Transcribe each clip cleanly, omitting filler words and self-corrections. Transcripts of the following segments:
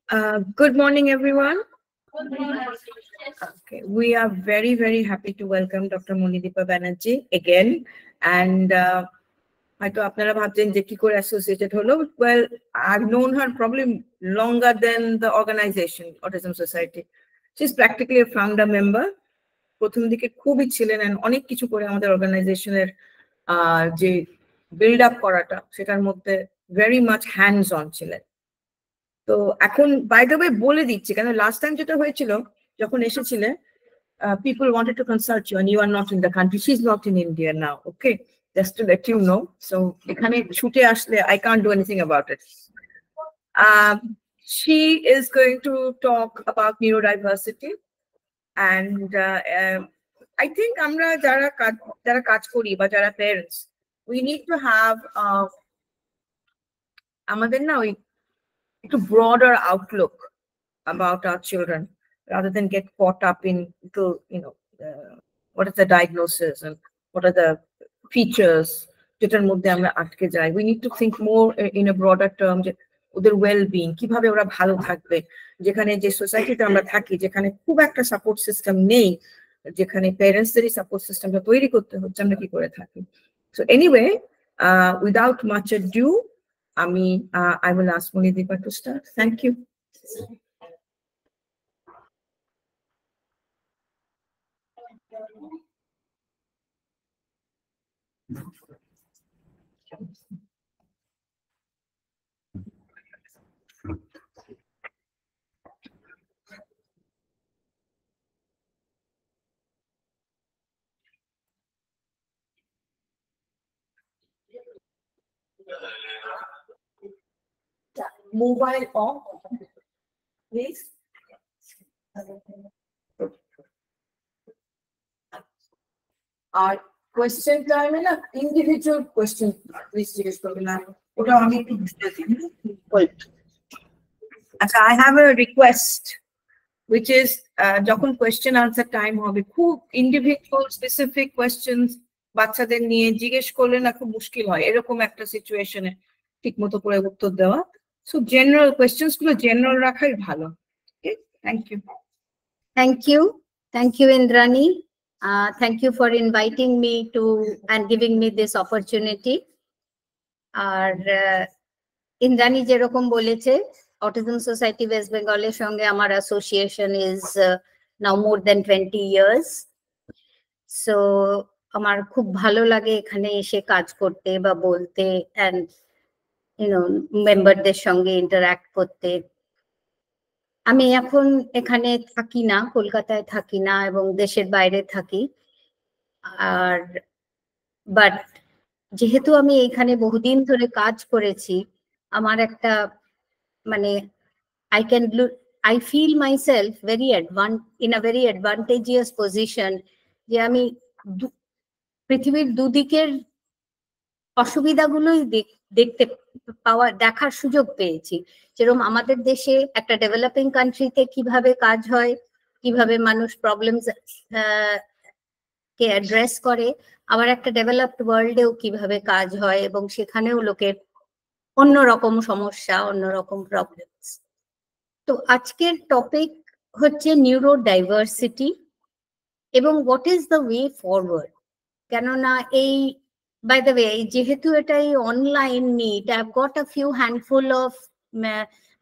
Good morning, everyone. Okay, we are very, very happy to welcome Dr. Monideepa Banerjee again. And হয়তো আপনারা ভাবছেন যে কি করে associated হলো. Well, I've known her probably longer than the organization, Autism Society. She's practically a founder member. প্রথম দিকে খুবই ছিলেন and অনেক কিছু করে আমাদের অর্গানাইজেশনের যে বিল্ড আপ করাটা সেটার মধ্যে very much hands on ছিলেন. তো এখন বাই দ্য ওয়ে বলে দিচ্ছি কারণ লাস্ট টাইম যেটা হয়েছিল যখন এসেছিলে people wanted to consult you and you are not in the country. She's not in India now. Okay, just to let you know. So এখানে ছুটে আসলে I can't do anything about it. She is going to talk about neurodiversity and I think আমরা যারা কাজ করি বা যারা parents, we need to have আমাদের না ওই একটু broader outlook about our children rather than get caught up in what is the diagnosis and what are the features যেটার মধ্যে আমরা আটকে যাই. We need to think more in a broader term যে ওদের well-being কিভাবে ওরা ভালো থাকবে, যেখানে যে সোসাইটিতে আমরা থাকি যেখানে খুব একটা সাপোর্ট সিস্টেম নেই, যেখানে প্যারেন্টসদেরই সাপোর্ট সিস্টেমটা তৈরি করতে হচ্ছে, আমরা কি করে থাকি. So anyway, without much ado, I will ask Monideepa to start. Thank you. Mobile off, please. Our question time is an individual question. Please, I have a request, which is যখন question answer time হবে খুব individual specific questions বাচ্চাদের নিয়ে জিজ্ঞেস করলে না খুব মুশকিল হয়, এরকম একটা সিচুয়েশনে ঠিকমতো করে উত্তর দেওয়া. So general questions গুলো general রাখাই ভালো. Okay, thank you. Thank you, Indrani. Thank you for inviting me to and giving me this opportunity. আর ইন্দ্রানি যেরকম বলেছে, Autism Society West Bengal এর সঙ্গে আমার association is now more than 20 years. So আমার খুব ভালো লাগে এখানে এসে কাজ করতে বা বলতে and মেম্বারদের সঙ্গে ইন্টারঅ্যাক্ট করতে. আমি এখন এখানে থাকি না, কলকাতায় থাকি না এবং দেশের বাইরে থাকি. আর বাট যেহেতু আমি এখানে বহুদিন ধরে কাজ করেছি, আমার একটা মানে I feel myself in a very advantageous position যে আমি পৃথিবীর দুদিকের অসুবিধাগুলোই দেখার সুযোগ পেয়েছি. যেরকম আমাদের দেশে একটা ডেভেলপিং কান্ট্রিতে কিভাবে কাজ হয়, কিভাবে মানুষ প্রবলেমস কে অ্যাড্রেস করে, আবার একটা ডেভেলপড ওয়ার্ল্ডেও কিভাবে কাজ হয় এবং সেখানেও লোকের অন্যরকম সমস্যা, অন্যরকম প্রবলেমস. তো আজকের টপিক হচ্ছে নিউরোডাইভার্সিটি এবং what is the way forward. কেননা by the way, যেহেতু এটা অনলাইন নিট, I've got a few handful of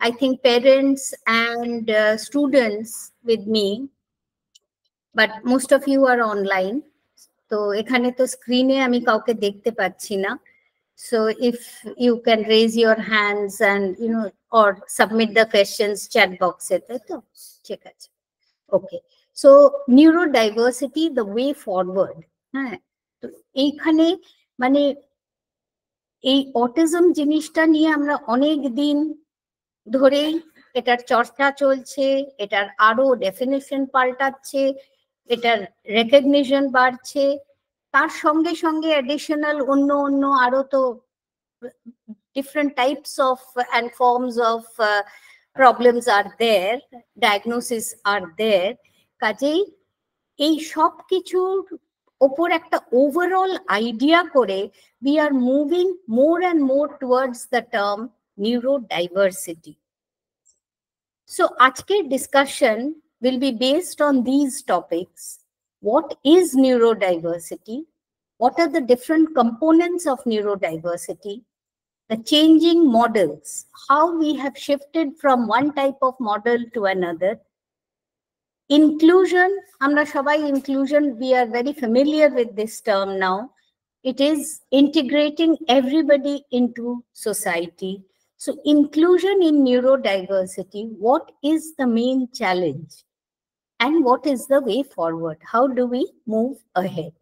I think parents and students with me, but most of you are online. তো এখানে তো স্ক্রিনে আমি কাউকে দেখতে পাচ্ছি না. So if you can raise your hands and or submit the questions chat box এ, তাই তো? ঠিক আছে. Okay, so neurodiversity, the way forward. হ্যাঁ, তো এইখানে মানে এই অটিজম জিনিসটা নিয়ে আমরা অনেক দিন ধরেই এটার চর্চা চলছে, এটার আরো ডেফিনেশন পাল্টাচ্ছে, এটার রেকগনিশন বাড়ছে, তার সঙ্গে সঙ্গে অ্যাডিশনাল অন্য আরো তো different types of and forms of problems are there, diagnosis are there. কাজেই এই সব কিছুর ওপর একটা ওভারঅল আইডিয়া করে we are moving more and more towards the term neurodiversity. So আজকের discussion will be based on these topics. What is neurodiversity? What are the different components of neurodiversity? The changing models, how we have shifted from one type of model to another. Inclusion, আমরা সবাই inclusion, we are very familiar with this term now. It is integrating everybody into society. So inclusion in neurodiversity, what is the main challenge? And what is the way forward? How do we move ahead?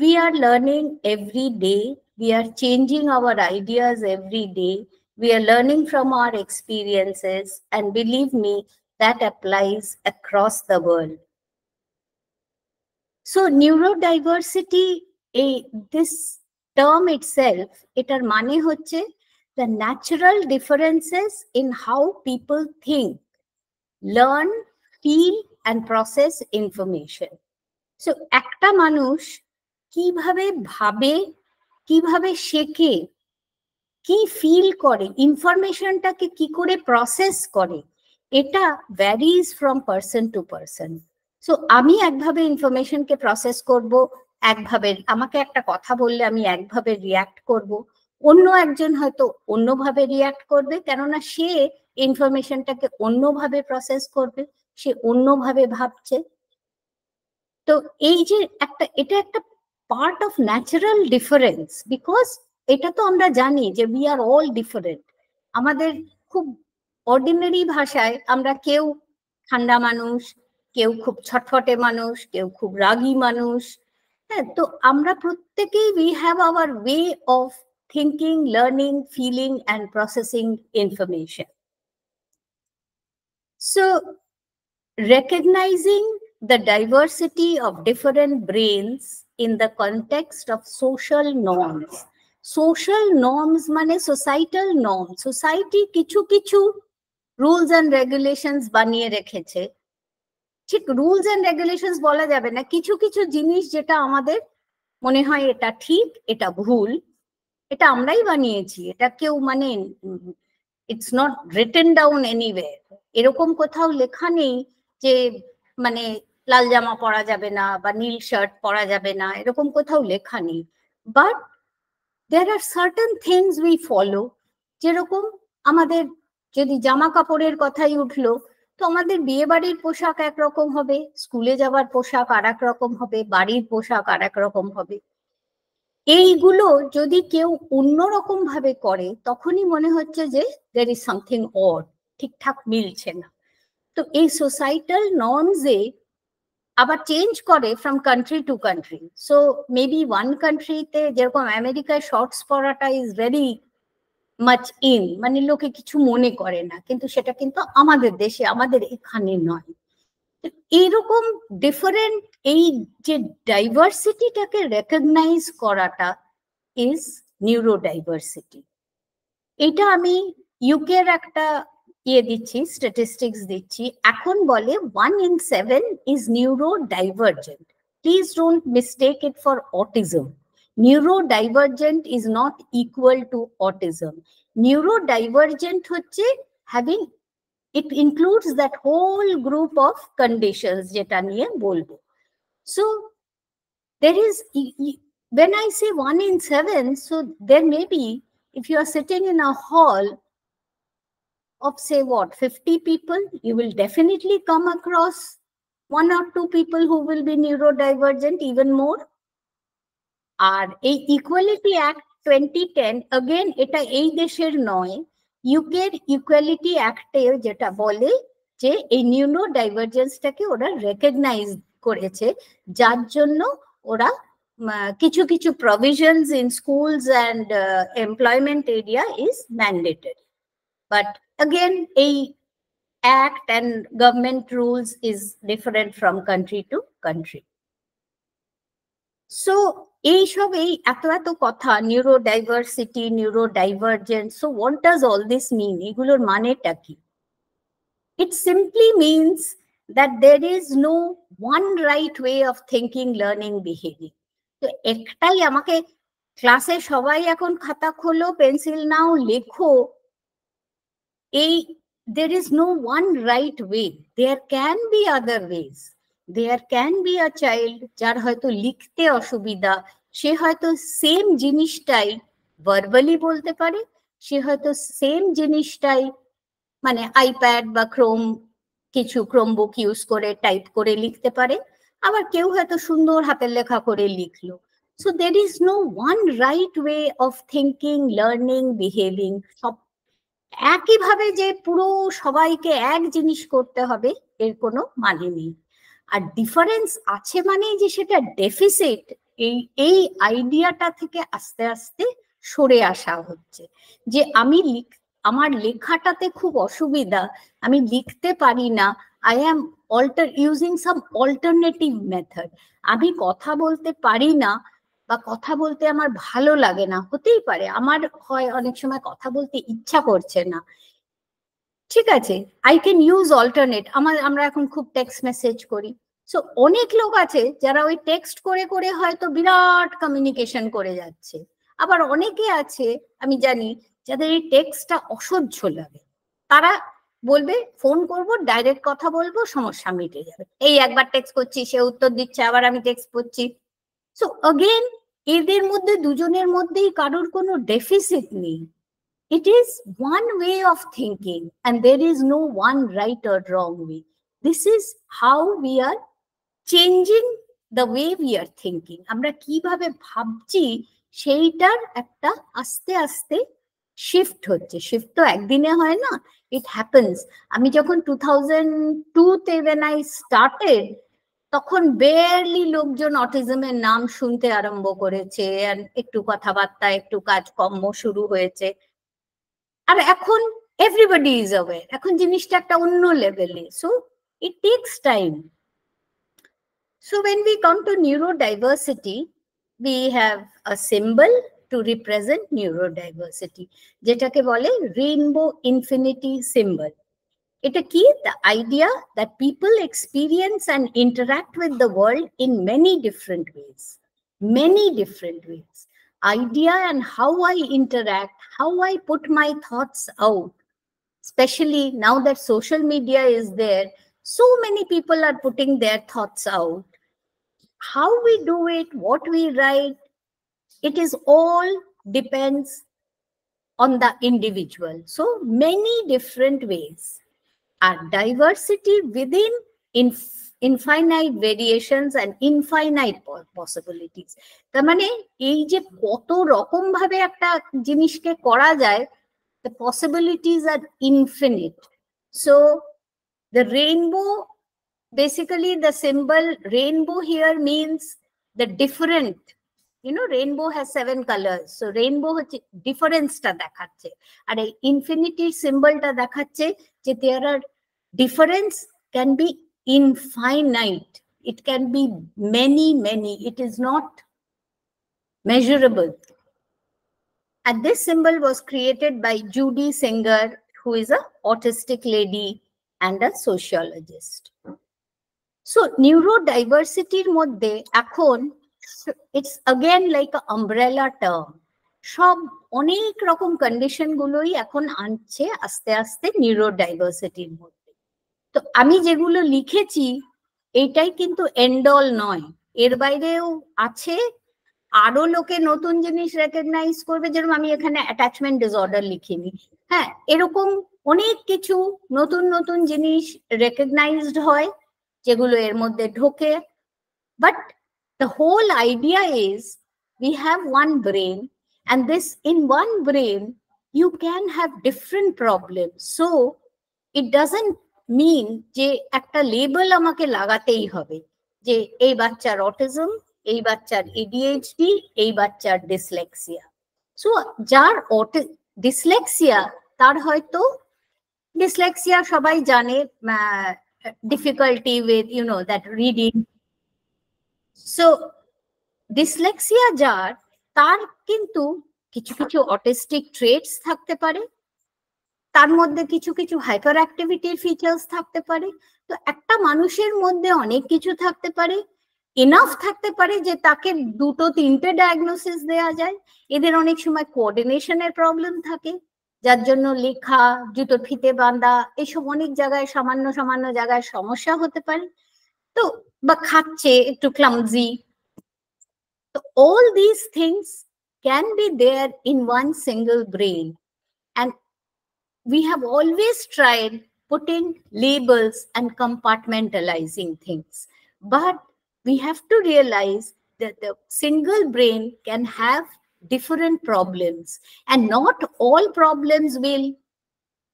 We are learning every day. We are changing our ideas every day. We are learning from our experiences. And believe me, that applies across the world. So neurodiversity, this term itself, etar mane hocche the natural differences in how people think, learn, feel, and process information. So ekta manush কিভাবে ভাবে, কিভাবে শেখে, কি feel করে, ইনফরমেশনটাকে কি করে process করে, এটা varies from person to person. So আমি একভাবে ইনফরমেশনকে প্রসেস করব, একভাবে আমাকে একটা কথা বললে আমি একভাবে রিয়াক্ট করব, অন্য একজন হয়তো অন্যভাবে রিয়াক্ট করবে, কেননা সে ইনফরমেশনটাকে অন্যভাবে প্রসেস করবে, সে অন্যভাবে ভাবছে। তো এই যে এটা একটা part of natural difference, because এটা তো আমরা জানি যে we are all different. আমাদের খুব অর্ডিনারি ভাষায় আমরা কেউ ঠান্ডা মানুষ, কেউ খুব ছটফটে মানুষ, কেউ খুব রাগী মানুষ, হ্যাঁ, তো আমরা প্রত্যেকেই we have our way of thinking, learning, feeling and processing information. So recognizing the diversity of different brains in the context of social norms. Social norms mane societal norms. Society kichu kichu rules and regulations baniye rekheche. ঠিক rules and regulations bola jabe na, kichu kichu jinish jeta amader mone hoy eta ঠিক, eta bhul, এটা আমরাই বানিয়েছি, এটা কেউ মানে it's not written down anywhere. এরকম কোথাও লেখা নেই যে মানে লাল জামা পরা যাবে না বা নীল শার্ট পরা যাবে না, এরকম কোথাও লেখা নেই। But there are certain things we follow. যেরকম আমাদের যদি জামা কাপড়ের কথাই উঠলো, তো আমাদের বিয়ে বাড়ির পোশাক একরকম হবে, স্কুলে যাওয়ার পোশাক আর এক রকম হবে, বাড়ির পোশাক আর এক রকম হবে। এইগুলো যদি কেউ অন্যরকম ভাবে করে তখনই মনে হচ্ছে যে there is something odd, ঠিকঠাক মিলছে না। তো এই সোসাইটাল নর্মসে আবার চেঞ্জ করে from country to country. So maybe one কান্ট্রিতে যেরকম আমেরিকায় শর্টস পরাটা ইজ ভেরি মাচ ইন, মানে লোকে কিছু মনে করে না, কিন্তু সেটা কিন্তু আমাদের দেশে, আমাদের এখানে নয়। এইরকম ডিফারেন্ট এই যে ডাইভার্সিটিটাকে রেকগনাইজ করাটা ইজ নিউরোডাইভার্সিটি। এটা আমি ইউকের একটা দিচ্ছি, স্ট্যাটিস্টিক্স দিচ্ছি, এখন বলে 1 in 7 is neurodivergent. Please don't mistake it for autism. Neurodivergent is not equal to autism. Neurodivergent হচ্ছে having, it includes that whole group of conditions যেটা নিয়ে বলবো। So there is, when I say 1 in 7, so there may be, if you are sitting in a hall of say what 50 people, you will definitely come across 1 or 2 people who will be neurodivergent, even more. আর এই equality act 2010, again এটা এই দেশের নয়, ইউকের equality অ্যাক্টে যেটা বলে যে এই নিউরোডাইভার্জেন্সটাকে ওরা রেকগনাইজ করেছে, যার জন্য ওরা কিছু কিছু provisions in schools and employment area is mandatory. But again a act and government rules is different from country to country. So ei shob ei eto kotha, neurodiversity, neurodivergence, so what does all this mean? Egulor mane ta ki? It simply means that there is no one right way of thinking, learning, behaving. তো একটাই আমাকে ক্লাসে সবাই এখন খাতা খোলো, pencil নাও, লেখো, এই there is no one right way. There can be other ways. There can be a child যার হয়তো লিখতে অসুবিধা, সে হয়তো সেম জিনিসটাই ভার্বালি বলতে পারে, সে হয়তো সেম জিনিসটাই মানে আইপ্যাড বা ক্রোমবুক ইউজ করে টাইপ করে লিখতে পারে, আবার কেউ হয়তো সুন্দর হাতের লেখা করে লিখলো। So there is no one right way of thinking, learning, behaving. সব একইভাবে যে পুরো সবাইকে এক জিনিস করতে হবে এর কোনো মানে নেই। আর ডিফারেন্স আছে মানেই যে সেটা ডেফিসিট, এই আইডিয়াটা থেকে আস্তে আস্তে সরে আসা হচ্ছে। যে আমার লেখাটাতে খুব অসুবিধা, আমি লিখতে পারি না, I am using some alternative method. আমি কথা বলতে পারি না বা কথা বলতে আমার ভালো লাগে না, হতেই পারে, আমার হয় অনেক সময় কথা বলতে ইচ্ছা করছে না, ঠিক আছে, আই ক্যান ইউজ অল্টারনেট। আমরা এখন খুব টেক্সট মেসেজ করি, সো অনেক লোক আছে যারা ওই টেক্সট করে করে হয়তো বিরাট কমিউনিকেশন করে যাচ্ছে। আবার অনেকে আছে আমি জানি যাদের এই টেক্সটটা অসহ্য লাগে, তারা বলবে ফোন করব, ডাইরেক্ট কথা বলবো, সমস্যা মিটে যাবে। এই একবার টেক্সট করছি, সে উত্তর দিচ্ছে, আবার আমি টেক্সট করছি। সো অগেন এদের মধ্যে দুজনের মধ্যেই কারোর কোনো ডেফিসিট নেই। It is one way of thinking and there is no one right or wrong way. This is how we are changing the way we are thinking. আমরা কিভাবে ভাবছি সেইটার একটা আস্তে আস্তে শিফট হচ্ছে। শিফট তো একদিনে হয় না, ইট হ্যাপেন্স। আমি যখন 2002-তে when I started, তখন বেয়ারলি লোকজন অটিজমের নাম শুনতে আরম্ভ করেছে, একটু কথাবার্তা, একটু কাজকর্ম শুরু হয়েছে। আর এখন এভরিবডি ইজ অ্যাওয়্যার, এখন জিনিসটা একটা অন্য লেভেলে। So it tax time. So when we come to neurodiversity, we have a symbol to represent neurodiversity, যেটাকে বলে রেইনবো ইনফিনিটি সিম্বল। এটা কি? The idea that people experience and interact with the world in many different ways. Many different ways. Idea and how I interact, how I put my thoughts out, especially now that social media is there, so many people are putting their thoughts out. How we do it, what we write, it is all depends on the individual. So many different ways. Are diversity within infinite variations and infinite possibilities. তার মানে এই যে কত রকম ভাবে একটা জিনিসকে করা যায়, the possibilities are infinite. So the rainbow, basically the symbol rainbow here means the different, you know, rainbow has 7 colors, so rainbow হচ্ছে ডিফারেন্সটা দেখাচ্ছে। আর এই ইনফিনিটি সিম্বলটা দেখাচ্ছে যে there are difference can be infinite, it can be many, it is not measurable. And this symbol was created by Judy Singer, who is an autistic lady and a sociologist. So neurodiversity মধ্যে এখন it's again like an umbrella term. সব অনেক রকম condition গুলোই এখন আনছে আস্তে আস্তে নিউরোডাইভার্সিটির মধ্যে। তো আমি যেগুলো লিখেছি এইটাই কিন্তু এন্ড অল নয়, এর বাইরেও আছে আরো লোকে নতুন জিনিস রেকগনাইজ করবে। যেরকম আমি এখানে অ্যাটাচমেন্ট ডিসঅর্ডার লিখিনি, হ্যাঁ, এরকম অনেক কিছু নতুন নতুন জিনিস রেকগনাইজড হয় যেগুলো এর মধ্যে ঢোকে। But the whole idea is we have one brain, and this in one brain you can have different problems. So it doesn't mean যে একটা লেবেল আমাকে লাগাতেই হবে যে এই বাচ্চার অটিজম, এই বাচ্চার ADHD, এই বাচ্চার ডিসলেক্সিয়া। সো যার ডিসলেক্সিয়া, তার হয়তো ডিসলেক্সিয়া সবাই জানে, difficulty with, you know, that reading. So dyslexia যার, তার কিন্তু কিছু কিছু অটিস্টিক ট্রেটস থাকতে পারে, তার মধ্যে কিছু কিছু হাইপার অ্যাক্টিভিটির ফিচার্স থাকতে পারে। তো একটা মানুষের মধ্যে অনেক কিছু থাকতে পারে, এনাফ থাকতে পারে যে তাকে 2-3টে ডায়াগনোসিস দেওয়া যায়। এদের অনেক সময় কোঅর্ডিনেশনের প্রবলেম থাকে, যার জন্য লেখা, জুতো ফিতে বাঁধা, এইসব অনেক জায়গায় সামান্য সামান্য জায়গায় সমস্যা হতে পারে। তো বা খাচ্ছে একটু ক্লামজি। তো all these things can be there in one single brain, and we have always tried putting labels and compartmentalizing things, but we have to realize that the single brain can have different problems, and not all problems will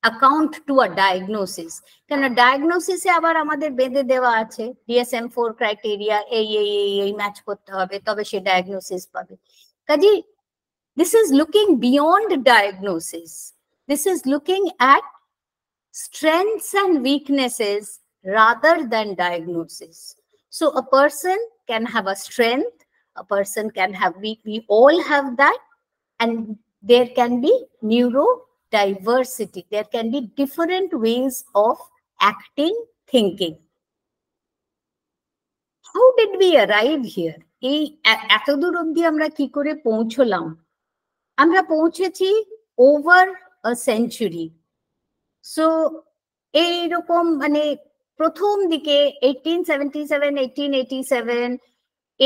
account to a diagnosis. কেন ডায়াগনোসিসে আবার আমাদের বেঁধে দেওয়া আছে DSM-4 criteria, এই match করতে হবে তবে সে ডায়াগনোসিস পাবে। কাজে this is looking beyond diagnosis. This is looking at strengths and weaknesses rather than diagnosis. So a person can have a strength, a person can have weak. We all have that, and there can be neurodiversity. There can be different ways of acting, thinking. How did we arrive here? এই এতদূর অবধি আমরা কি করে পৌঁছলাম? আমরা পৌঁছেছি over a century. So এইরকম মানে প্রথম দিকে 1877, 1887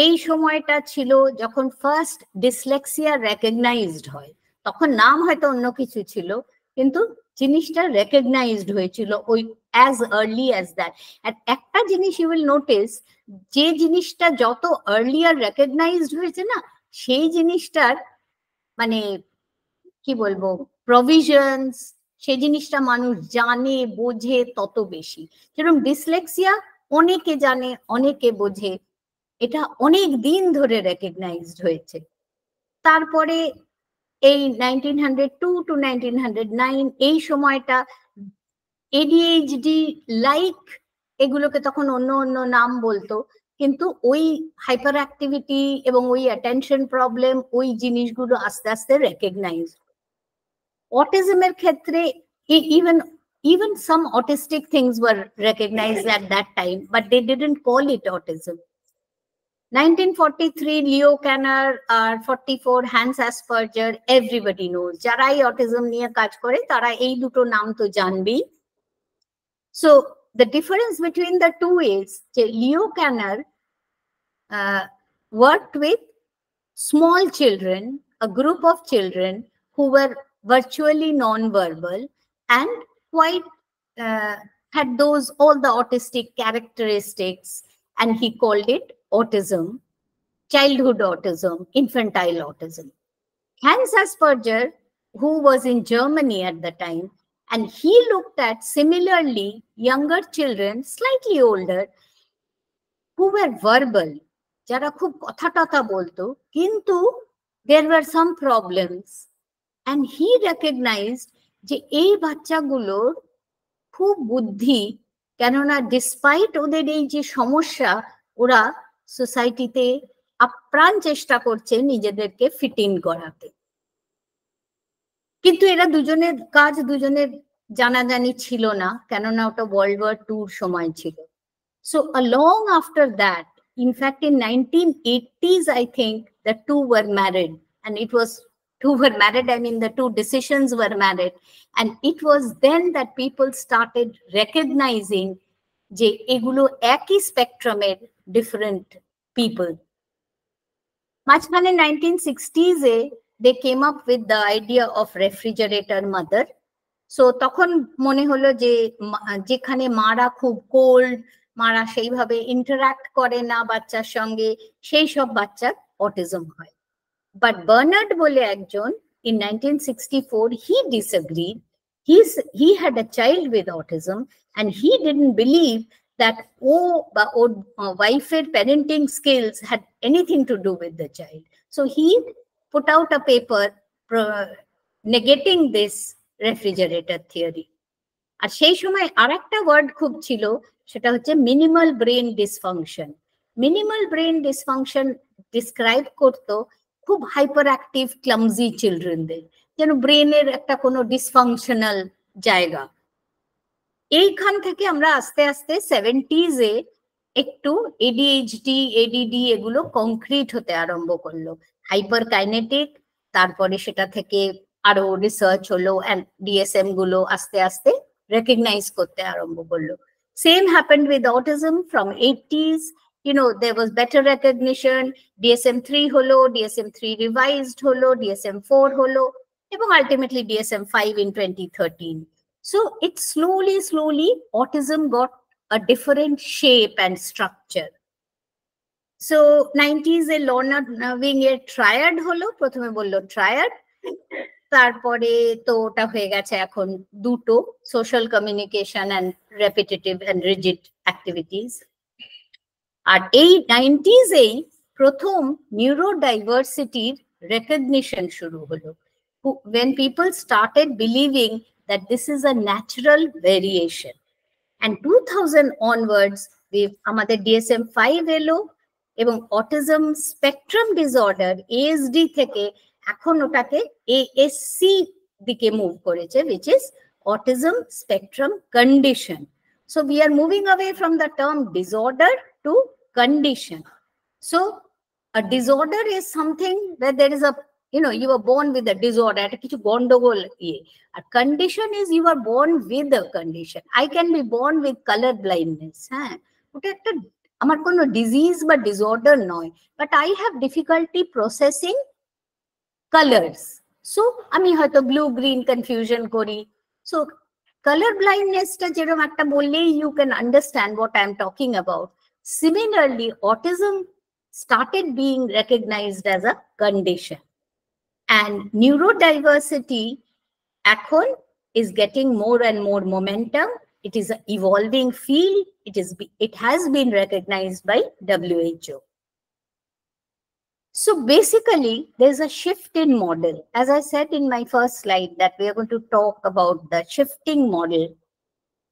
এই সময়টা ছিল যখন ফার্স্ট ডিসলেক্সিয়া রেকগনাইজড হয়। তখন নাম হয়তো অন্য কিছু ছিল, কিন্তু জিনিসটা রেকগনাইজড হয়েছিল ওই অ্যাজ আর্লি অ্যাজ দ্যাট। আর একটা জিনিস ইউ উইল নোটিস, যে জিনিসটা যত আর্লিয়ার রেকগনাইজড হয়েছে না, সেই জিনিসটার মানে কি বলবো প্রভিশনস, সেই জিনিসটা মানুষ জানে বোঝে তত বেশি। যেরকম ডিসলেক্সিয়া অনেকে জানে অনেকে বোঝে, এটা অনেক দিন ধরে রেকগনাইজড হয়েছে। তারপরে এই 1902 to 1909 এই সময়টা ADHD লাইক এগুলোকে তখন অন্য অন্য নাম বলতো, কিন্তু ওই হাইপার অ্যাক্টিভিটি এবং ওই অ্যাটেনশন প্রবলেম ওই জিনিসগুলো আস্তে আস্তে রেকগনাইজ। অটিজমের ক্ষেত্রে even some autistic things were recognized at that time, but they didn't call it autism. 1943 Leo Kanner R 44 Hans Asperger, everybody knows. যারাই অটিজম নিয়ে কাজ করে তারা এই দুটো নাম তো জানবেই। So the difference between the two is যে Leo Kanner worked with small children, a group of children who were virtually non-verbal and quite had those all the autistic characteristics, and he called it autism, childhood autism, infantile autism. Hans Asperger, who was in Germany at the time, and he looked at similarly younger children, slightly older, who were verbal, যারা খুব কথা টথা বলতো, কিন্তু there were some problems, and he recognized যে এই বাচ্চাগুলোর খুব বুদ্ধি, কেননা ডিসপাইট ওদের এই যে সমস্যা, ওরা সোসাইটিতে আপ্রাণ চেষ্টা করছে নিজেদেরকে ফিট ইন করাতে। কিন্তু এরা দুজনের কাজ দুজনের জানাজানি ছিল না, কেননা ওটা ওয়ার্ল্ড ওয়ার 2 সময় ছিল। So along after that, in fact in 1980s I think the two were married, and it was two were married, I mean the two decisions were married, and it was then that people started recognizing যে এগুলো একই স্পেকট্রামের different people. মাঝখানে 1960s A they came up with the idea of refrigerator mother. So তখন মনে হলো যে যেখানে মারা খুব কোল্ড, মারা সেইভাবে ইন্টারঅ্যাক্ট করে না বাচ্চার সঙ্গে, সেই সব বাচ্চার অটিজম হয়। But Bernard বলে একজন in 1964 he disagreed. He had a child with autism, and he didn't believe that wife's parenting skills had anything to do with the child. So he put out a paper negating this refrigerator theory. আর সেই সময় আরেকটা word খুব ছিল, সেটা হচ্ছে minimal brain dysfunction. Minimal brain dysfunction describe করতো খুব hyper active clumsy চিলড্রেনদের, যেন ব্রেনের একটা কোনো ডিসফাংশনাল জায়গা। এইখান থেকে আমরা আস্তে আস্তে 70s এ একটু ADHD, ADD এগুলো কংক্রিট হতে আরম্ভ করলো। হাইপার কাইনেটিক, তারপরে সেটা থেকে আরো রিসার্চ হলো and DSM গুলো আস্তে আস্তে রেকগনাইজ করতে আরম্ভ করলো। Same happened with autism from 80s. You know, there was better recognition. DSM-3 holo, DSM-3 revised holo, DSM-4 holo, এবং ultimately DSM-5 in 2013. So it slowly, autism got a different shape and structure. So 90s A Leonard Irving এর triad হলো, প্রথমে বললো triad, তারপরে তো ওটা হয়ে গেছে এখন দুটো, social communication and repetitive and rigid activities. আর এই 90s এই প্রথম নিউরোডাইভার্সিটির রেকগনিশন শুরু হলো, when people started believing that this is a natural variation. And 2000 onwards আমাদের DSM-5 এলো এবং অটিজম স্পেকট্রাম ডিসঅর্ডার ASD থেকে এখন ওটাকে ASC দিকে মুভ করেছে, which is autism spectrum condition. So we are moving away from the term disorder to condition. So a disorder is something where there is a, you know, you were born with a disorder, eta kichu gondogol iye. A condition is you are born with a condition. I can be born with color blindness, ota ekta amar kono disease বা disorder noy, but I have difficulty processing colors. So আমি হয়তো blue green confusion করি. So color blindness টা যেরকম একটা বললেই you can understand what I am talking about. Similarly, autism started being recognized as a condition, and neurodiversity এখন is getting more and more momentum. It is an evolving field. It has been recognized by WHO. So basically, there's a shift in model. As I said in my first slide, that we are going to talk about the shifting model.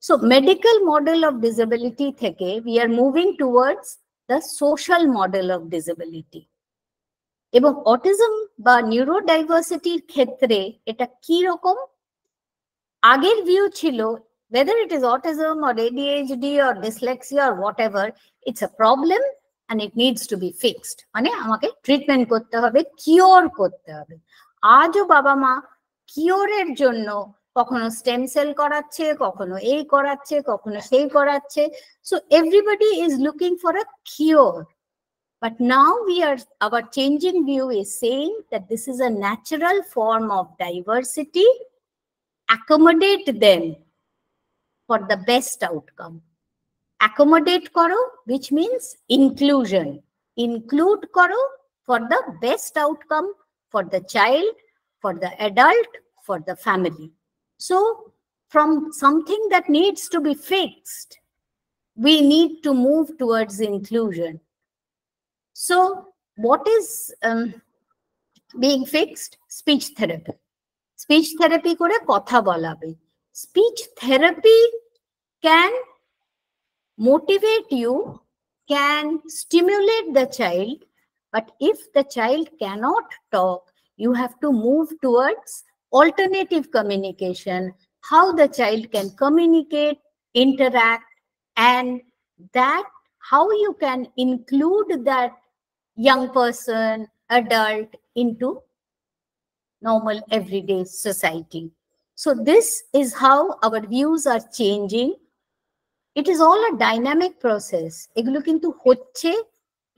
So medical model of disability theke, we are moving towards the social model of disability. এবং autism বা নিউরোডাইভার্সিটির ক্ষেত্রে এটা কি রকম, আগের view ছিল whether it is autism or ADHD or dyslexia or whatever, it's a problem and it needs to be fixed. মানে আমাকে ট্রিটমেন্ট করতে হবে, কিওর করতে হবে। আজও বাবা মা কিওরের জন্য কখনো স্টেম সেল করাচ্ছে, কখনো এই করাচ্ছে, কখনো সেই করাচ্ছে। So everybody is looking for a cure. But now our changing view is saying that this is a natural form of diversity. Accommodate them for the best outcome. Accommodate karo, which means inclusion. Include karo for the best outcome for the child, for the adult, for the family. So from something that needs to be fixed, we need to move towards inclusion. So what is being fixed? Speech therapy. Speech therapy kore kotha bolabe. Speech therapy can motivate you, can stimulate the child, but if the child cannot talk, you have to move towards alternative communication, how the child can communicate, interact, and that how you can include that young person, adult into normal everyday society. So this is how our views are changing. It is all a dynamic process. Egulo kintu hocche,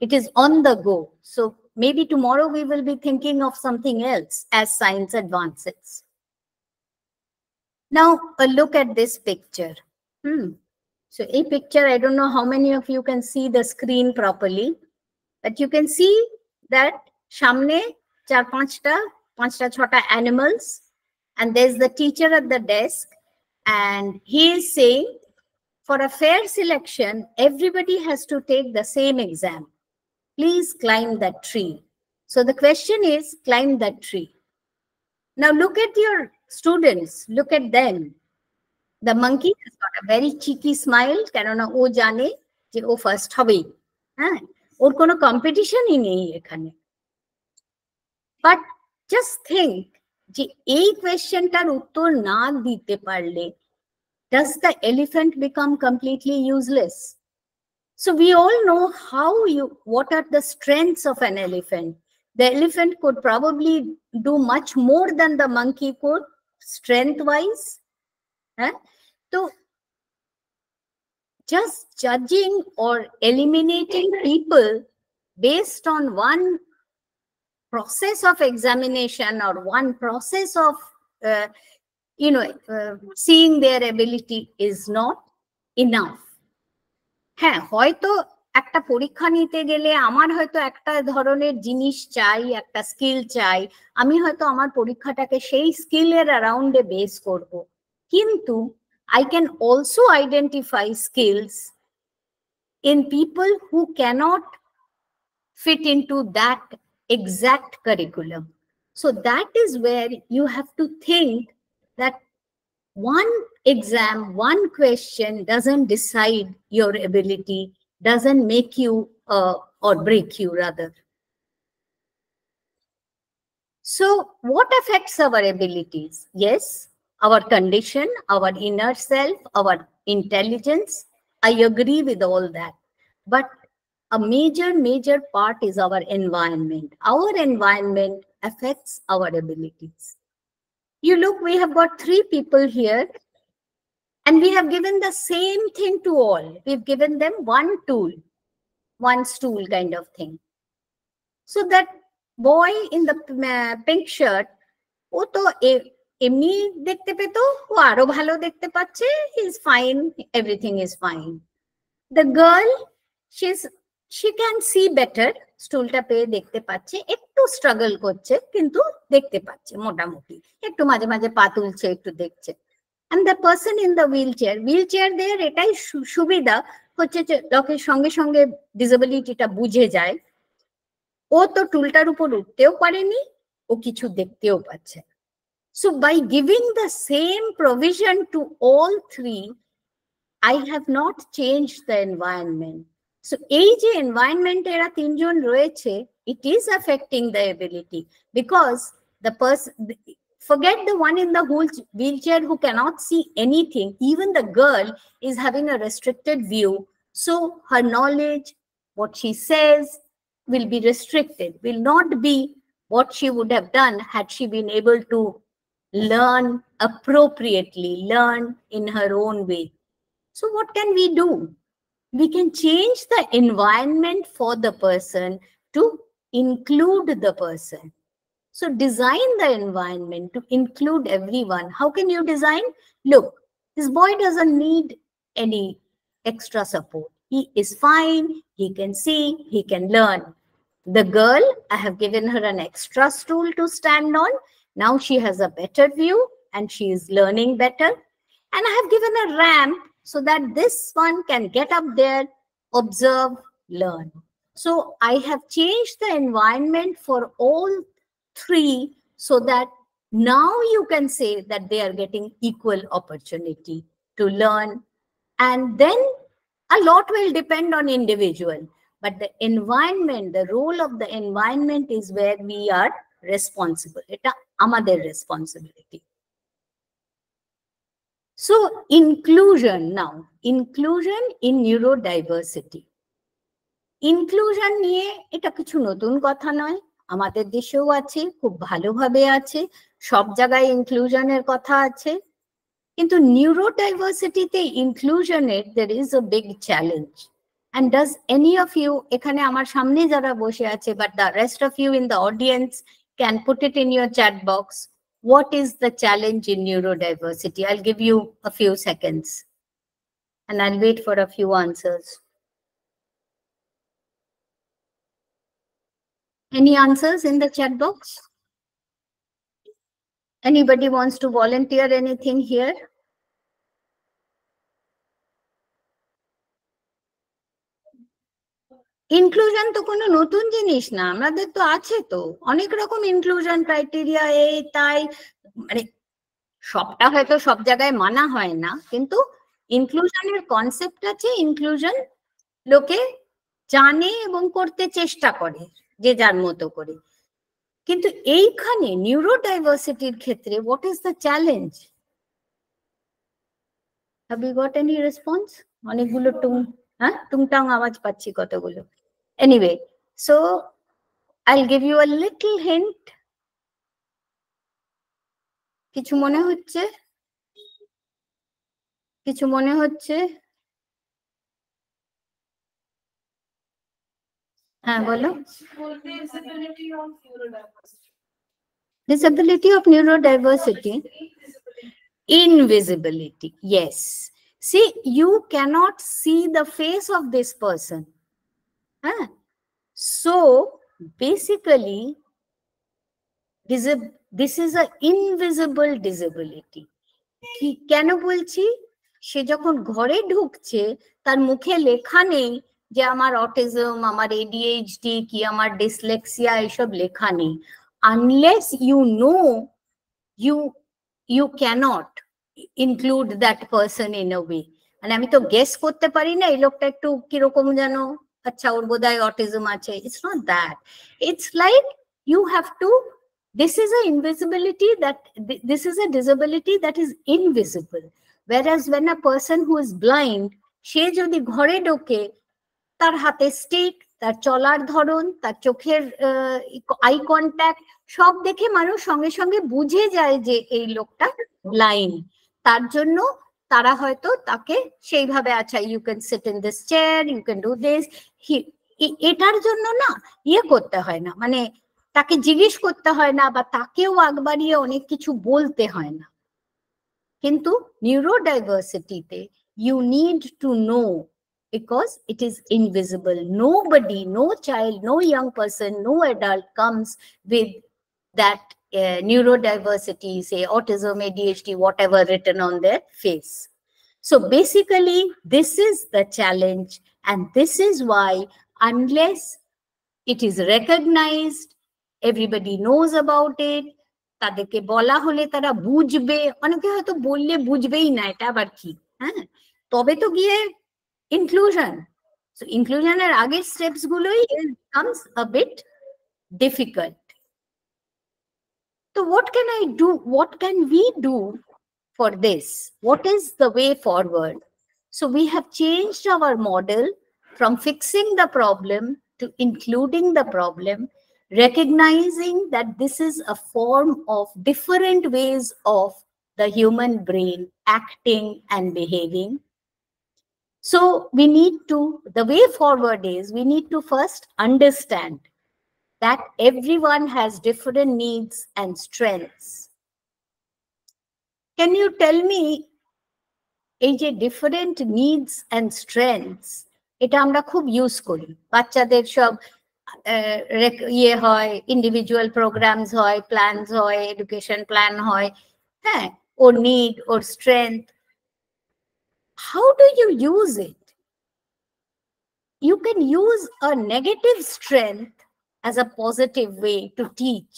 it is on the go. So maybe tomorrow we will be thinking of something else as science advances. Now a look at this picture. So a picture, I don't know how many of you can see the screen properly, but you can see that shamne char panchta chota animals, and there's the teacher at the desk, and he is saying, for a fair selection, everybody has to take the same exam. Please climb that tree. So the question is, climb that tree. Now look at your students, look at them. The monkey has got a very cheeky smile, কেননা ও জানে যে ও first হবেই, ওর কোনো কম্পিটিশনই নেই এখানে। But just think যে এই কোয়েশ্চেনটার উত্তর না দিতে পারলে does the elephant become completely useless? So we all know what are the strengths of an elephant. The elephant could probably do much more than the monkey could, strength-wise. So just judging or eliminating people based on one process of examination or one process of seeing their ability is not enough. হ্যাঁ, হয়তো একটা পরীক্ষা নিতে গেলে আমার হয়তো একটা ধরনের জিনিস চাই, একটা স্কিল চাই, আমি হয়তো আমার পরীক্ষাটাকে সেই স্কিলের অ্যারাউন্ডে বেস করব, কিন্তু I can also identify skills in people who cannot fit into that exact curriculum. So that is where you have to think that one exam, one question doesn't decide your ability, doesn't make you or break you rather. So what affects our abilities? Yes, our condition, our inner self, our intelligence. I agree with all that. But a major part is our environment. Our environment affects our abilities. You look, we have got 3 people here, and we have given the same thing to all. We've given them one tool, one stool kind of thing. So that boy in the pink shirt, ও তো এমনি দেখতে পেত, ও আরো ভালো দেখতে পাচ্ছে, he is fine, everything is fine. The girl, she can see better, স্টুলটা পেয়ে দেখতে পাচ্ছে, একটু স্ট্রাগল করছে কিন্তু দেখতে পাচ্ছে মোটামুটি, একটু মাঝে মাঝে পা তুলছে, একটু দেখছে। And the person in the wheelchair there, এটাই সুবিধা হচ্ছে যে লোকের সঙ্গে সঙ্গে ডিসেবিলিটিটা বুঝে যায়, ও তো টুলটার উপর উঠতেও পারেনি, ও কিছু দেখতেও পাচ্ছে। So by giving the same provision to all 3, I have not changed the environment. So এই যে environment এরা 3 জন রয়েছে, it is affecting the ability, because the person, forget the one in the wheelchair who cannot see anything, even the girl is having a restricted view, so her knowledge, what she says, will be restricted, will not be what she would have done had she been able to learn appropriately, learn in her own way. So what can we do? We can change the environment for the person to include the person. So design the environment to include everyone. How can you design? Look, this boy doesn't need any extra support. He is fine, he can see, he can learn. The girl, I have given her an extra stool to stand on. Now she has a better view and she is learning better. And I have given a ramp so that this one can get up there, observe, learn. So I have changed the environment for all 3 so that now you can say that they are getting equal opportunity to learn. And then a lot will depend on individual, but the environment, the role of the environment is where we are responsible. Eta amader responsibility. So inclusion now, inclusion in neurodiversity. Inclusion নিয়ে এটা কিছু নতুন কথা নয়, আমাদের দেশেও আছে, খুব ভালোভাবে আছে, সব জায়গায় ইনক্লুশনের কথা আছে, কিন্তু নিউরোডাইভার্সিটিতে ইনক্লুশনের there is a big challenge. And does any of you, এখানে আমার সামনে যারা বসে আছে, but the rest of you in the audience can put it in your chat box. What is the challenge in neurodiversity? I'll give you a few seconds and I'll wait for a few answers. Any answers in the chat box? Anybody wants to volunteer anything here? Inclusion তো কোনো নতুন জিনিস না, আমাদের তো আছে, তো অনেক রকম ইনক্লুশন ক্রাইটেরিয়া, এই তাই, মানে সবটা হয়তো সব জায়গায় মানা হয় না, কিন্তু ইনক্লুশনের কনসেপ্ট আছে, ইনক্লুশন লোকে জানে এবং করতে চেষ্টা করে যে যার মতো করে। কিন্তু এইখানে নিউরোডাইভার্সিটির ক্ষেত্রে what is the challenge? Have you got any response? অনেকগুলো টুংটাং আওয়াজ পাচ্ছি কতগুলো। Anyway, so I'll give you a little hint. কিছু মনে হচ্ছে? কিছু মনে হচ্ছে? হ্যাঁ বলো। Disability of neurodiversity. Invisibility. Yes. See, you cannot see the face of this person. Huh? So basically, this is an invisible disability. কেন বলছি? সে যখন ঘরে ঢুকছে তার মুখে লেখা নেই যে আমার অটিজম, আমার ADHD কি আমার ডিসলেক্সিয়া, এসব লেখা নেই। Unless you know, you cannot include that person in a way. মানে আমি তো গেস করতে পারি না এই লোকটা একটু কিরকম যেন, আচ্ছা ওর বোধহয় অটিজম আছে। It's not that. It's like you have to, this is a invisibility that, this is a disability that is invisible. Whereas when a person who is blind, সে যদি ঘরে ঢোকে, তার হাতে স্টিক, তার চলার ধরন, তার চোখের আই কন্ট্যাক্ট সব দেখে মানুষ সঙ্গে সঙ্গে বুঝে যায় যে এই লোকটা ব্লাইন্ড। তার জন্য তারা হয়তো তাকে সেইভাবে, আচ্ছা you can sit in this chair, you can do this, এটার জন্য না ইয়ে করতে হয় না, মানে তাকে জিজ্ঞেস করতে হয় না বা তাকেও আগ বাড়িয়ে অনেক কিছু বলতে হয় না। কিন্তু নিউরোডাইভার্সিটিতে you need to know, because it is invisible. Nobody, no child, no young person, no adult comes with that neurodiversity, say autism, ADHD, whatever written on their face. So basically, this is the challenge, and this is why unless it is recognized, everybody knows about it, তাদেরকে বলা হলে তারা বুঝবে, অনেকে হয়তো বললে বুঝবেই না এটা আবার কি, হ্যাঁ, তবে তো গিয়ে inclusion. So inclusion এর আগের steps গুলোই becomes a bit difficult. So what can I do? What can we do for this? What is the way forward? So we have changed our model from fixing the problem to including the problem, recognizing that this is a form of different ways of the human brain acting and behaving. So we need to, the way forward is, we need to first understand that everyone has different needs and strengths. Can you tell me, এই যে different needs and strengths, এটা আমরা খুব use করি, বাচ্চাদের সব ইয়ে হয়, ইন্ডিভিজুয়াল প্রোগ্রামস হয়, প্ল্যানস হয়, এডুকেশন প্ল্যান হয়, হ্যাঁ, ওর নিড, ওর strength. How do you use it? You can use a negative strength as a positive way to teach.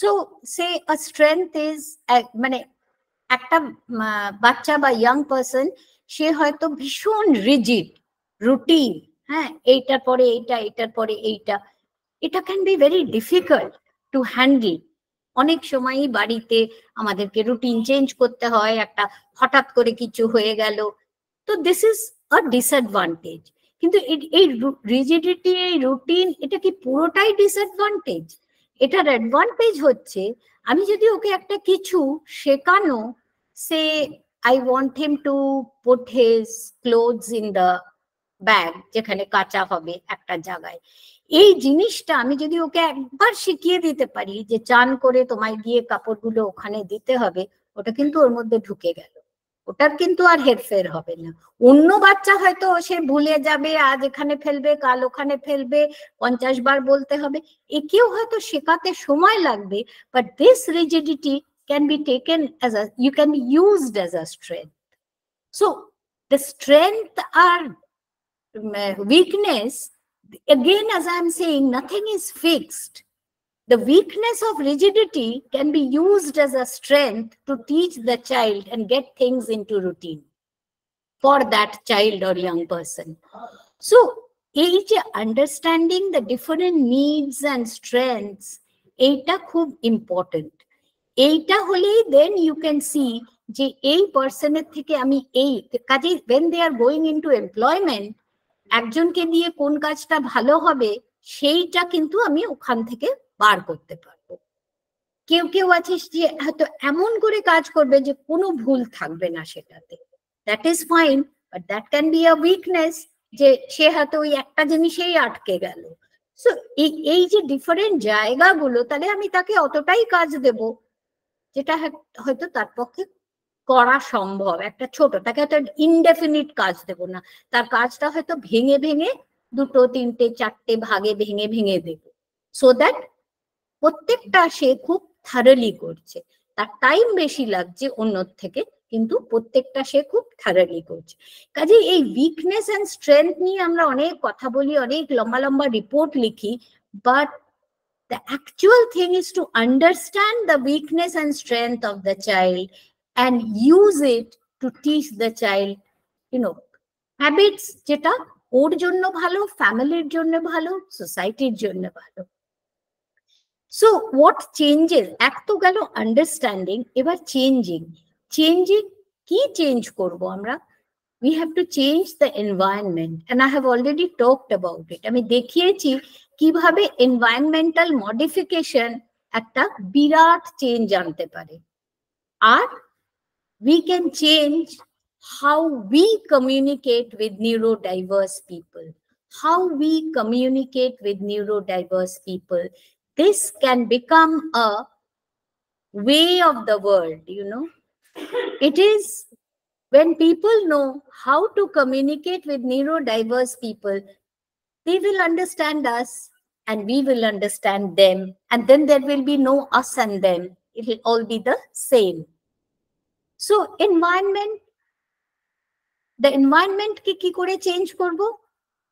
So say a strength is, মানে একটা বাচ্চা বা ইয়াং পারসন, সে হয়তো ভীষণ রিজিড, রুটিন, হ্যাঁ, এইটার পরে এইটা, এইটার পরে এইটা, এটা can be very difficult to handle. অনেক সময়ই বাড়িতে আমাদেরকে রুটিন চেঞ্জ করতে হয়, একটা হঠাৎ করে কিছু হয়ে গেল, তো দিস ইজ আ ডিসঅ্যাডভান্টেজ। কিন্তু এই রিজিডিটি, এই রুটিন, এটা কি পুরোটাই ডিসঅ্যাডভান্টেজ? এটার অ্যাডভান্টেজ হচ্ছে আমি যদি ওকে একটা কিছু শেখানো, say I want him to put his clothes in the bag, যেখানে কাঁচা হবে একটা জায়গায়, এই জিনিসটা আমি যদি ওকে একবার শিখিয়ে দিতে পারি যে চান করে তোমায় গিয়ে কাপড়গুলো ওখানে দিতে হবে, ওটা কিন্তু ওর মধ্যে ঢুকে গেল, ওটার কিন্তু আর হেরফের হবে না। অন্য বাচ্চা হয়তো সে ভুলে যাবে, আজ এখানে ফেলবে, কাল ওখানে ফেলবে, 50 বার বলতে হবে, একেও হয়তো শেখাতে সময় লাগবে, but this rigidity can be taken as a, you can be used as a strength. So the strength আর weakness, again, as I'm saying, nothing is fixed. The weakness of rigidity can be used as a strength to teach the child and get things into routine for that child or young person. So, understanding the different needs and strengths, এটা খুব important. এইটা হলেই then you can see যে এই পার্সনের থেকে আমি এই কাজে, when they are going into employment, একজনকে দিয়ে কোন কাজটা ভালো হবে সেইটা কিন্তু আমি ওখান থেকে বার করতে পারবো। কেউ কেউ আছে যে হয়তো এমন করে কাজ করবে যে কোনো ভুল থাকবে না সেটাতে, that is fine, but that can be a weakness, যে সে হয়তো ওই একটা জিনিসেই আটকে গেল। সো এই যে ডিফারেন্ট জায়গাগুলো, তাহলে আমি তাকে অতটাই কাজ দেব যেটা হয়তো তার পক্ষে করা সম্ভব। একটা ছোট, তাকে হয়তো ইনডেফিনিট কাজ দেব না, তার কাজটা হয়তো ভেঙে ভেঙে 2, 3, 4 ভাগে ভেঙে ভেঙে দেব, সো দ্যাট প্রত্যেকটা সে খুব থারলি করছে, তার টাইম বেশি লাগছে অন্যর থেকে, কিন্তু প্রত্যেকটা সে খুব থারলি করছে। কাজে এই উইকনেস এন্ড স্ট্রেংথ নিয়ে আমরা অনেক কথা বলি, অনেক লম্বা লম্বা রিপোর্ট লিখি, but the actual thing is to understand the weakness and strength of the child and use it to teach the child, habits যেটা ওর জন্য ভালো, ফ্যামিলির জন্য ভালো, সোসাইটির জন্য ভালো। So what changes? এক তো গেল আন্ডারস্ট্যান্ডিং, এবার চেঞ্জিং কি চেঞ্জ করবো আমরা? We have to change the environment, and I have already talked about it. আমি দেখিয়েছি কিভাবে environmental modification একটা বিরাট চেঞ্জ আনতে পারে। আর we can change how we communicate with neurodiverse people. How we communicate with neurodiverse people. This can become a way of the world, It is when people know how to communicate with neurodiverse people, they will understand us and we will understand them. And then there will be no us and them. It will all be the same. So the environment ki kore change korbo?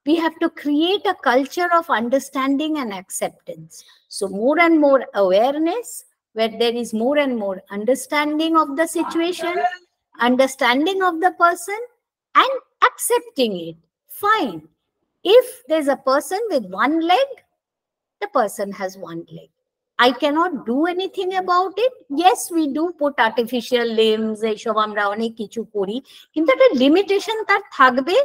We have to create a culture of understanding and acceptance. So more and more awareness, where there is more and more understanding of the situation, understanding of the person, and accepting it. Fine. If there's a person with one leg, the person has one leg. I cannot do anything about it. Yes, we do put artificial limbs, এইসব আমরা অনেক কিছু করি, কিন্তু একটা limitation তার থাকবে।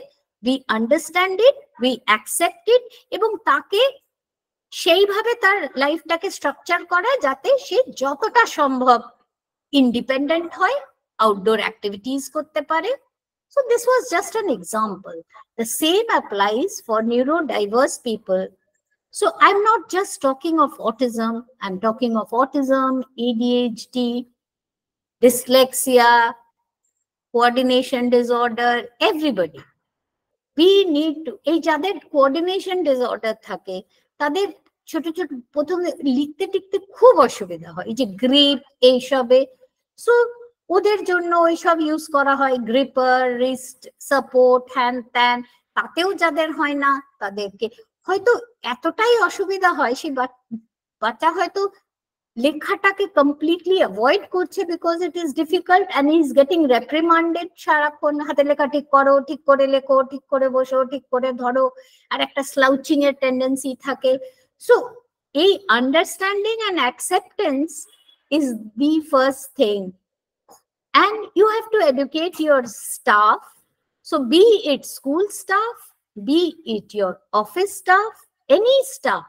We understand it, we accept it, এবং তাকে সেইভাবে তার লাইফটাকে স্ট্রাকচার করা যাতে সে যতটা সম্ভব ইন্ডিপেন্ডেন্ট হয়, আউটডোর অ্যাক্টিভিটিস করতে পারে। So this was just an example. The same applies for neurodiverse people. So I'm not just talking of autism, I'm talking of autism, ADHD, dyslexia, coordination disorder, everybody. We need to, এই যাদের coordination disorder থাকে তাদের ছোট ছোট প্রথমে লিখতে টিখতে খুব অসুবিধা হয়, এই যে গ্রিপ এইসবে। সো ওদের জন্য ওইসব ইউজ করা হয়, গ্রিপার, রিস্ট সাপোর্ট, হ্যান ত্যান। তাতেও যাদের হয় না তাদেরকে হয়তো এতটাই অসুবিধা হয়, সেই বাচ্চা হয়তো লেখাটাকে কমপ্লিটলি অ্যাভয়েড করছে because it is difficult and is getting reprimanded সারাক্ষণ, হাতে লেখা ঠিক করো, ঠিক করে লেখো, ঠিক করে বসো, ঠিক করে ধরো, আর একটা স্লাউচিং এর টেন্ডেন্সি থাকে। সো এই understanding and acceptance is the first thing, and you have to educate your staff. So be it school staff, be it your office staff, any staff,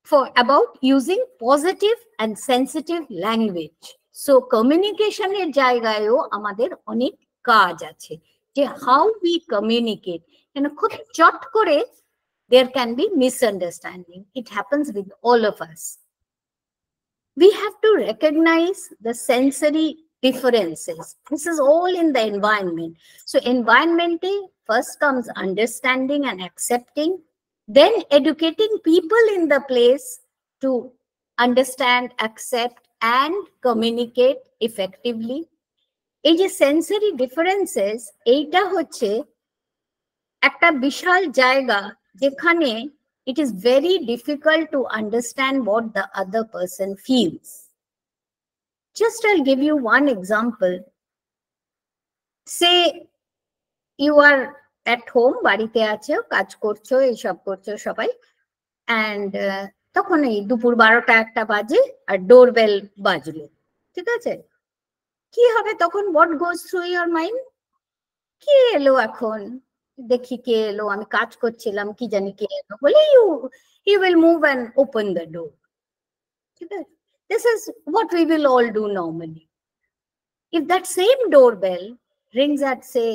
for about using positive and sensitive language. So communication er jaygayo amader onek kaj ache, je how we communicate. Khud chot kore there can be misunderstanding. It happens with all of us. We have to recognize the sensory differences. This is all in the environment. So environment first comes understanding and accepting, then educating people in the place to understand, accept, and communicate effectively. এই যে sensory differences, এইটা হচ্ছে একটা বিশাল জায়গা যেখানে it is very difficult to understand what the other person feels. Just I'll give you one example. Say you are at home, বাড়িতে আছো, কাজ করছো, এইসব করছো সবাই, and তখন এই দুপুর 12টা বাজে আর ডোরবেল বাজলো, ঠিক আছে? কি হবে তখন? What goes through your mind? কি এলো এখন? দেখি কে এলো, আমি কাজ করছিলাম, কি জানি কে এলো বলে you will move and open the door. ঠিক আছে? This is what we will all do normally. If that same doorbell rings at say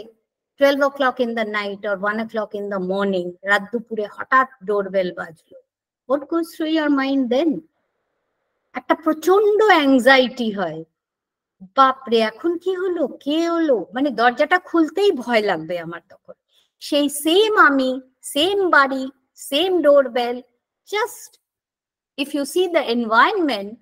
12 o'clock in the night or 1 o'clock in the morning, রাত দুপুরে হঠাৎ doorbell বাজলো, what goes through your mind then? একটা প্রচন্ড anxiety হয়, বাপরে এখন কি হলো, কে হলো, মানে দরজাটা খুলতেই ভয় লাগবে আমার তখন। সেই সেম আমি, সেম বাড়ি, same doorbell, just if you see the environment,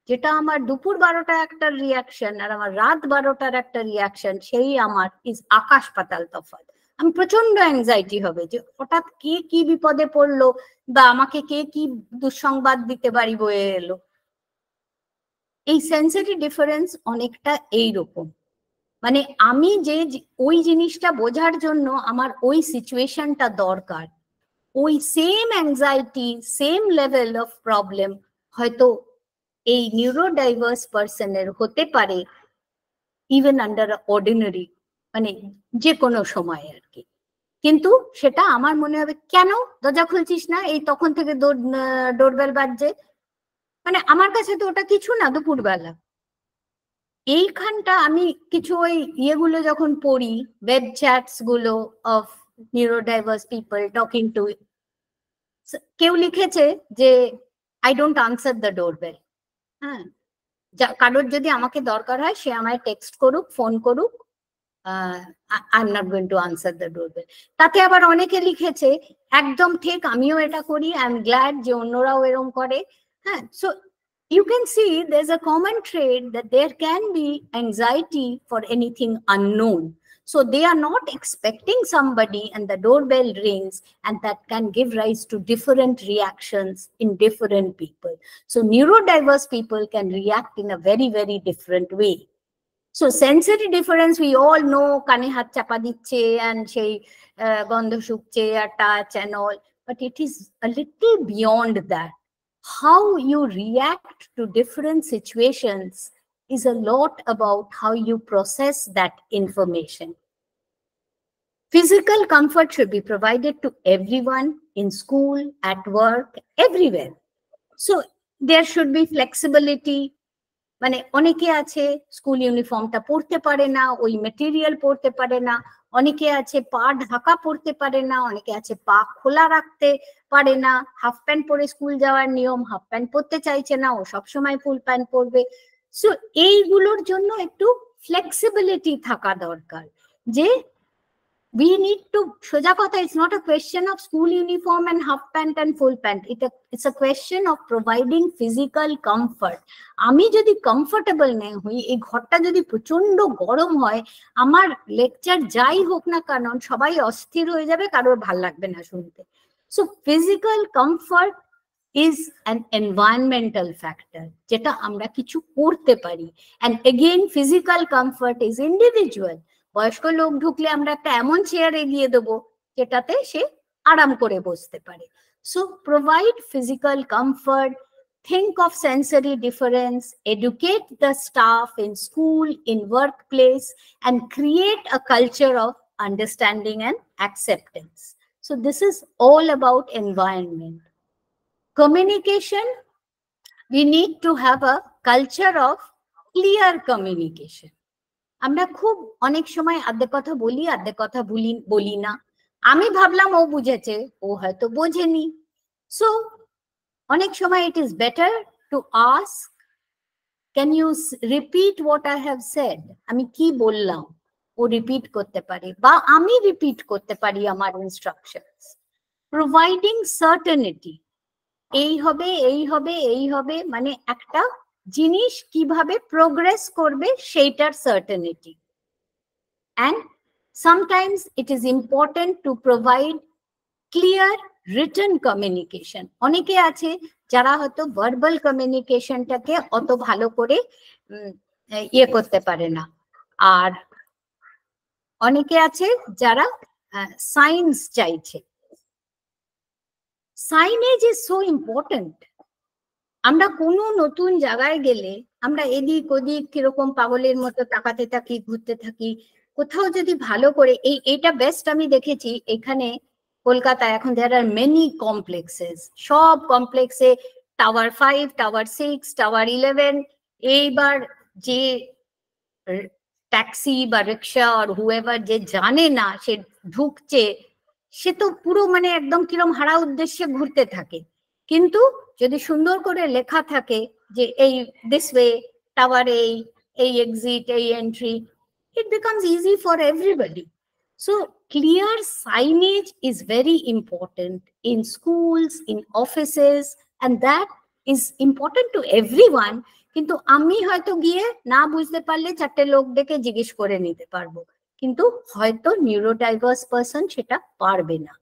যেটা আমার দুপুর 12টা একটা রিয়াকশন আর আমার রাত 12টার একটা রিয়াকশন, সেই আমার ইজ আকাশ পাতাল তফাৎ। আমি প্রচন্ড অ্যাংজাইটি হবে যে হঠাৎ কে কি বিপদে পড়লো বা আমাকে কে কি দুঃসংবাদ দিতে বাড়ি বয়ে এলো। এই সেন্সিটিভ ডিফারেন্স অনেকটা এইরকম, মানে আমি যে ওই জিনিসটা বোঝার জন্য আমার ওই সিচুয়েশনটা দরকার, ওই same anxiety, same level of problem হয়তো এই নিউরোডাইভার্স পার্সনের হতে পারে ইভেন আন্ডার অর্ডিনারি, মানে যে কোনো সময় আর কি। কিন্তু সেটা আমার মনে হবে কেন দরজা খুলছিস না, এই তখন থেকে ডোরবেল বাজছে, মানে আমার কাছে তো ওটা কিছু না দুপুরবেলা। এইখানটা আমি কিছু ওই ইয়েগুলো যখন পড়ি, ওয়েব চ্যাটস গুলো অফ নিউরোডাইভার্স পিপল টকিং টু, কেউ লিখেছে যে I don't answer the doorbell. হ্যাঁ, কারোর যদি আমাকে দরকার হয় সে আমায় টেক্সট করুক, ফোন করুক, I am not going to answer the doorbell. তাতে আবার অনেকে লিখেছে একদম ঠিক, আমিও এটা করি, আই এম গ্ল্যাড যে অন্যরাও এরকম করে। হ্যাঁ, so you can see there's a common trait that there can be anxiety for anything unknown. So they are not expecting somebody and the doorbell rings, and that can give rise to different reactions in different people. So neurodiverse people can react in a very, very different way. So sensory difference, we all know, kane hat chapa dicche and shei gandho shukche or touch and all, but it is a little beyond that. How you react to different situations is a lot about how you process that information. Physical comfort should be provided to everyone in school, at work, everywhere. So there should be flexibility. মানে অনেকে আছে school ইউনিফর্মটা পরতে পারে না, ওই material পরতে পারে না, অনেকে আছে পা ঢাকা পরতে পারে না, অনেকে আছে পা খোলা রাখতে পারে না, হাফ প্যান্ট পরে স্কুল যাওয়ার নিয়ম, হাফ প্যান্ট পরতে চাইছে না, ও সবসময় ফুল প্যান্ট পরবে। সো এইগুলোর জন্য একটু ফ্লেক্সিবিলিটি থাকা দরকার, যে we need to, সোজা কথা, it's not a question of school uniform and half pant and full pant. It's a question of providing physical comfort. আমি যদি কমফোর্টেবল না হই, এই ঘরটা যদি প্রচন্ড গরম হয়, আমার লেকচার যাই হোক না কেন সবাই অস্থির হয়ে যাবে, কারোর ভাল লাগবে না শুনতে। So physical comfort is an environmental factor, যেটা আমরা কিছু করতে পারি, and again physical comfort is individual. বয়স্ক লোক ঢুকলে আমরা একটা এমন চেয়ার এগিয়ে দেবো যেটাতে সে আরাম করে বসতে পারে। So provide physical comfort, think of sensory difference, educate the staff in school, in workplace, and create a culture of understanding and acceptance. So this is all about environment. Communication, we need to have a culture of clear communication. আমরা খুব অনেক সময় আধে কথা বলি, আধে কথা বলি না, আমি ভাবলাম ও বুঝেছে, ও হয়তো বোঝেনি। সো অনেক সময় it is better to ask, can you repeat what I have said? আমি কি বললাম, ও রিপিট করতে পারে বা আমি রিপিট করতে পারি আমার ইনস্ট্রাকশনস। প্রোভাইডিং সার্টেনিটি, এই হবে এই হবে এই হবে, মানে একটা জিনিস কিভাবে প্রোগ্রেস করবে সেইটার certainty. And sometimes it is important to provide clear written communication. অনেকে আছে যারা হয়তো ভার্বাল কমিউনিকেশনটাকে অত ভালো করে ইয়ে করতে পারে না, আর অনেকে আছে যারা সাইন্স চাইছে। Signage is so important. আমরা কোনো নতুন জায়গায় গেলে আমরা এদিক ওদিক কিরকম পাগলের মতো তাকাতে থাকি, ঘুরতে থাকি, কোথাও যদি ভালো করে এইটা বেস্ট আমি দেখেছি এখানে কলকাতায় এখন there are many complexes, সব কমপ্লেক্সে টাওয়ার 5, টাওয়ার 6, টাওয়ার 11, এইবার যে ট্যাক্সি বা রিক্সা আর হুয়েভার যে জানে না সে ঢুকছে, সে তো পুরো মানে একদম কিরম হারা উদ্দেশ্যে ঘুরতে থাকে। কিন্তু যদি সুন্দর করে লেখা থাকে যে এই দিস ওয়ে, টাওয়ার এই এক্সিট, এই entry, it becomes easy for everybody. So clear signage is very important in schools, in offices, and that is important to everyone. কিন্তু আমি হয়তো গিয়ে না বুঝতে পারলে 4টে লোক ডেকে জিজ্ঞেস করে নিতে পারবো, কিন্তু হয়তো নিউরোডাইভার্স পারসন সেটা পারবে না।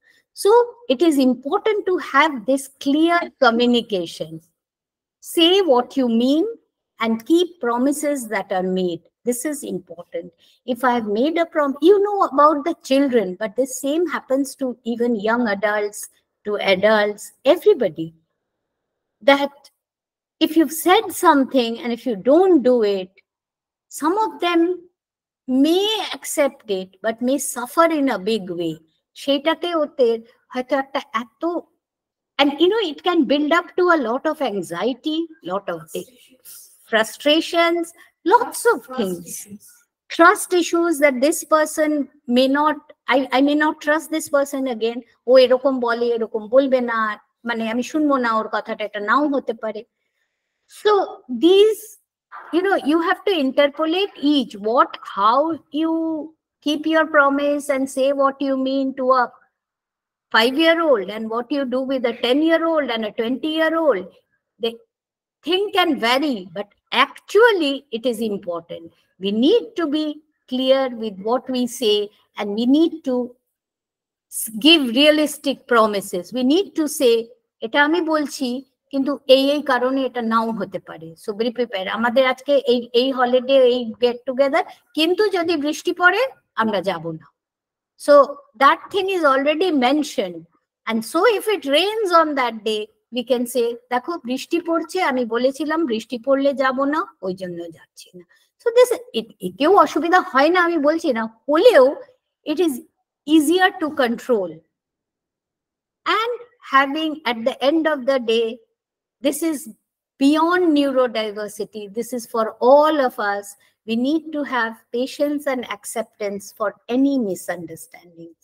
So it is important to have this clear communication. Say what you mean and keep promises that are made. This is important. If I have made a promise, you know about the children, but the same happens to even young adults, to adults, everybody. That if you've said something and if you don't do it, some of them may accept it, but may suffer in a big way. সেটাতে ওদের হয়তো একটা এত, and you know, it can build up to a lot of anxiety, lot of frustrations, lots of things. Trust issues that this person may not, I may not trust this person again. ও এরকম বলে, এরকম বলবে না, মানে আমি শুনবো না ওর কথাটা, এটা নাও হতে পারে। So these, you know, you have to interpolate each, what, how you keep your promise and say what you mean to a 5-year-old and what you do with a 10-year-old and a 20-year-old. The thing can vary, but actually it is important. We need to be clear with what we say, and we need to give realistic promises. We need to say, এটা আমি বলছি কিন্তু এই কারণে এটা নাও হতে পারে। So B prepare. আমাদের আজকে এই হলিডে, এই গেট টুগেদার, কিন্তু যদি বৃষ্টি পড়ে আমরা যাব না। So that thing is already mentioned. And so if it rains on that day, we can say, দেখো বৃষ্টি পড়ছে, আমি বলেছিলাম বৃষ্টি পড়লে যাব না, ওই জন্য যাচ্ছি না। So this, এতেও অসুবিধা হয় না আমি বলছি না, হলেও it is easier to control. And having at the end of the day, this is beyond neurodiversity. This is for all of us. We need to have patience and acceptance for any misunderstandings.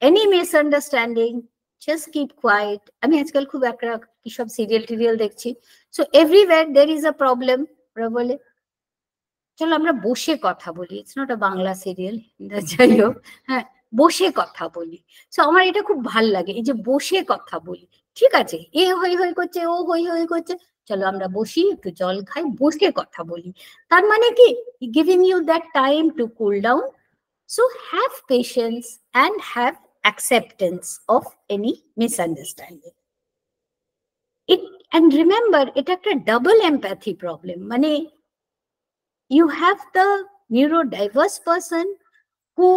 Any misunderstanding, just keep quiet. I mean, আজকাল খুব একটা কি সব serial দেখছি। So everywhere there is a problem. ওরা বলে চলো আমরা বসে কথা বলি। It's not a Bangla serial, যাই হোক, হ্যাঁ, বসে কথা বলি। So আমার এটা খুব ভাল লাগে, এই যে বসে কথা বলি। ঠিক আছে, এ হই হই করছে, ও হই হই করছে, চলো আমরা বসি, একটু জল খাই, বসে কথা বলি। তার মানে কি, giving you that time to cool down. So have patience and have acceptance of any misunderstanding. And remember, এটা একটা double empathy problem. মানে you have the neurodiverse person who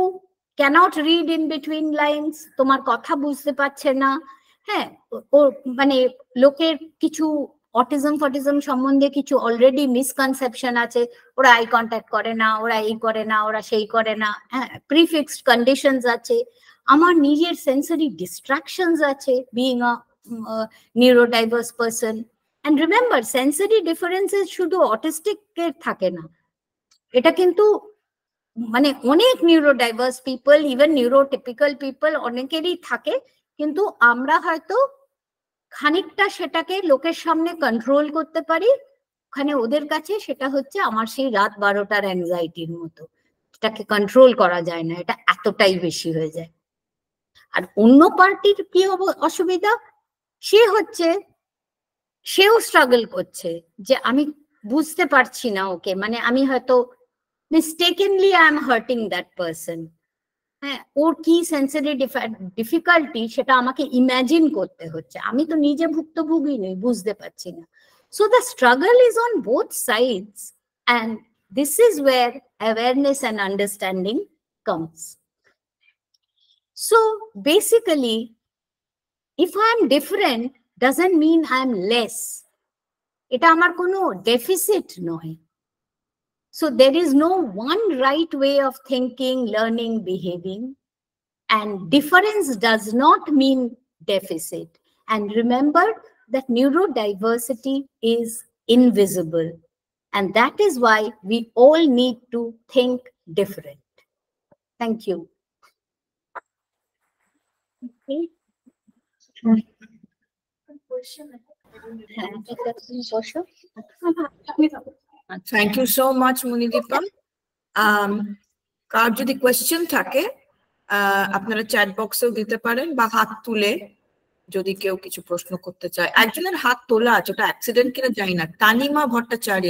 cannot read in between lines, তোমার কথা বুঝতে পারছে না, হ্যাঁ, ও মানে লোকের কিছু অটিজম ফটিজম সম্বন্ধে কিছু অলরেডি মিসকনসেপশন আছে, ওরা আই কন্ট্যাক্ট করে না, ওরা এই করে না, ওরা সেই করে না, হ্যাঁ, প্রিফিক্সড কন্ডিশনস আছে, আমার নিজের সেন্সরি ডিস্ট্রাকশনস আছে, being a neurodiverse person. And remember, sensory differences শুধু অটিস্টিকের থাকে না, এটা কিন্তু মানে অনেক neurodiverse people, even neurotypical people অনেকেরই থাকে, কিন্তু আমরা হয়তো খানিকটা সেটাকে লোকের সামনে কন্ট্রোল করতে পারি, ওখানে ওদের কাছে সেটা হচ্ছে আমার সেই রাত 12টার অ্যাংজাইটির মতো, এটাকে কন্ট্রোল করা যায় না, এটা এতটাই বেশি হয়ে যায়। আর অন্য পার্টির কি অসুবিধা, সে হচ্ছে সেও স্ট্রাগল করছে যে আমি বুঝতে পারছি না ওকে, মানে আমি হয়তো mistakenly I am hurting that person. হ্যাঁ, ওর কি সেন্সরি ডিফিকাল্টি সেটা আমাকে ইমাজিন করতে হচ্ছে, আমি তো নিজে ভুক্তভোগী নই, বুঝতে পারছি না। So the struggle is on both sides, and this is where awareness and understanding comes. So basically, if I am different doesn't mean I am less, এটা আমার কোনো ডেফিসিট নয়। So there is no one right way of thinking, learning, behaving. And difference does not mean deficit. And remember that neurodiversity is invisible. And that is why we all need to think different. Thank you. Okay. Thank you so much, Munideepa. কার যদি question থাকে আপনারা chat বক্সেও দিতে পারেন বা হাত তুলে যদি কেউ কিছু প্রশ্ন করতে চায়। একজনের হাত তোলা আছে, ওটা অ্যাক্সিডেন্ট কিনা জানি না, তানিমা ভট্টাচার্য।